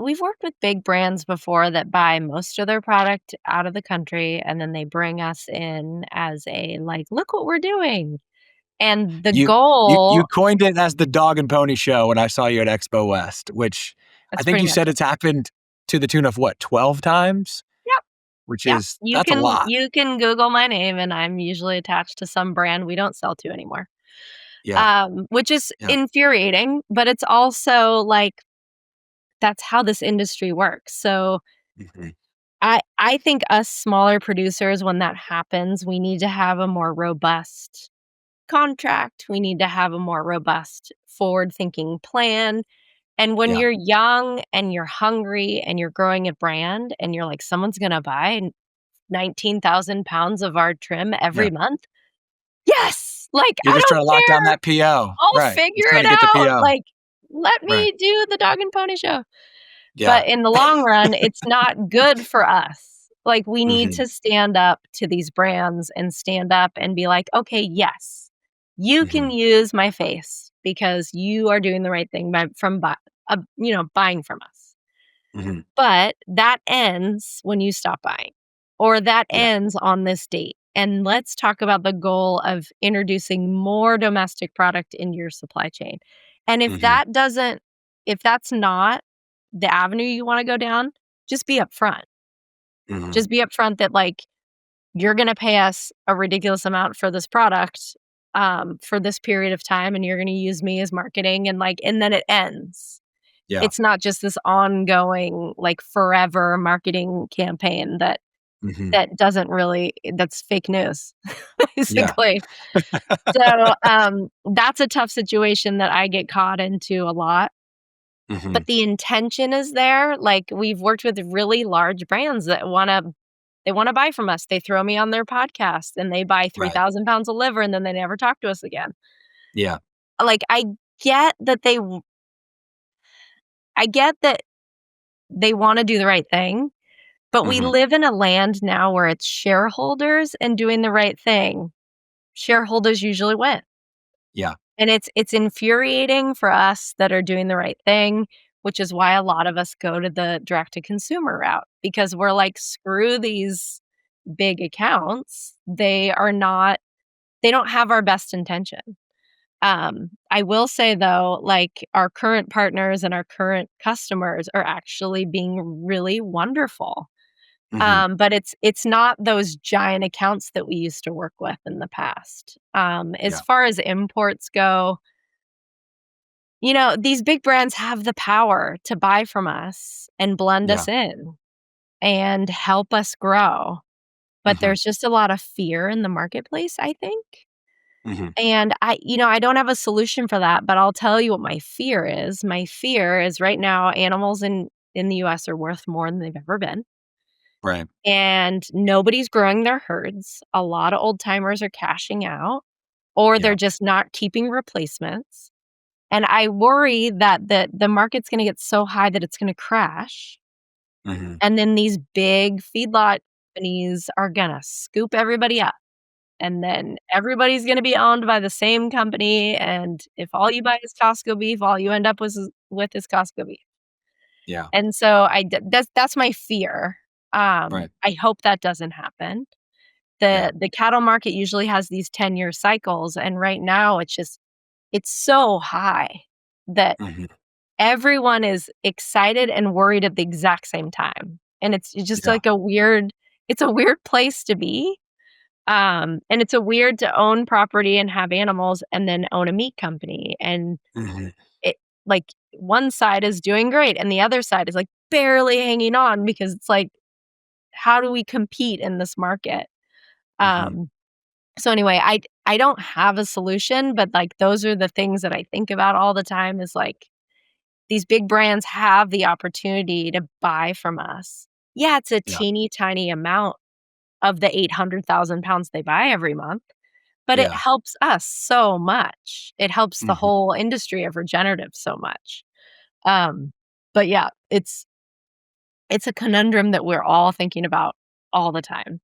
we've worked with big brands before that buy most of their product out of the country, and then they bring us in as a, like, "Look what we're doing." And the You goal coined it as the dog and pony show when I saw you at Expo West, which I that's think pretty you much said it. it's happened to the tune of what, 12 times? Yep, Which yep. is that's a lot. You can Google my name, and I'm usually attached to some brand we don't sell to anymore, Yeah. which is Yeah. infuriating, but it's also, like, that's how this industry works. So Mhm. I think us smaller producers, when that happens, we need to have a more robust contract. We need to have a more robust forward-thinking plan. And when Yeah. you're young and you're hungry and you're growing a brand and you're like, "Someone's gonna buy 19,000 pounds of our trim Yeah. every month?" Yes! Like, You're I just trying don't to lock down care. that PO. I'll Right. Just figure trying it to get the out. PO. Like, let Right. me do the dog and pony show. Yeah. But in the long run, it's not good for us. Like, we need Mhm. to stand up to these brands and stand up and be like, "Okay, yes, you can Mhm. use my face because you are doing the right thing buying from us. Mhm. But that ends when you stop buying, or that Yeah. ends on this date. And let's talk about the goal of introducing more domestic product into your supply chain." And Mhm. if that's not the avenue you want to go down, just be upfront. Mhm. Just be upfront that, like, you're going to pay us a ridiculous amount for this product for this period of time, and you're going to use me as marketing, and then it ends. Yeah. It's not just this ongoing, like, forever marketing campaign Mhm. that's fake news, Yeah. basically. So, that's a tough situation that I get caught into a lot, Mhm. but the intention is there. Like, we've worked with really large brands that wanna buy from us. They throw me on their podcast, and they buy Right. 3,000 pounds of liver, and then they never talk to us again. Yeah. Like, get that I get that they wanna do the right thing, but we Mhm. live in a land now where it's shareholders and doing the right thing. Shareholders usually win. Yeah. And it's infuriating for us that are doing the right thing, which is why a lot of us go to the direct to consumer route, because we're like, "Screw these big accounts. They don't have our best intention." I will say, though, like, our current partners and our current customers are actually being really wonderful. Mhm. But it's not those giant accounts that we used to work with in the past. As Yeah. far as imports go, these big brands have the power to buy from us and blend Yeah. us in and help us grow. But Mhm. there's just a lot of fear in the marketplace, I think. Mhm. And I don't have a solution for that, but I'll tell you what my fear is. My fear is right now animals in the US are worth more than they've ever been. Right. And nobody's growing their herds. A lot of old timers are cashing out, or they're Yeah. just not keeping replacements. And I worry that the market's gonna get so high that it's gonna crash, Mhm. and then these big feedlot companies are gonna scoop everybody up, and then everybody's gonna be owned by the same company, and if all you buy is Costco beef, all you end up with is Costco beef. Yeah. And so that's my fear. Right. I hope that doesn't happen. Yeah. The cattle market usually has these 10-year cycles, and right now it's so high that Mhm. everyone is excited and worried at the exact same time, and it's just Yeah. like a weird place to be, and it's a weird to own property and have animals and then own a meat company, and Mhm. it like, one side is doing great, and the other side is, like, barely hanging on because it's like, how do we compete in this market? Mhm. Um So anyway, I don't have a solution, but, like, those are the things that I think about all the time is, like, these big brands have the opportunity to buy from us. Yeah, it's a Yeah. teeny tiny amount of the 800,000 pounds they buy every month, but it Yeah. helps us so much. It helps the Mhm. whole industry of regenerative so much. Um, but yeah, it's a conundrum that we're all thinking about all the time.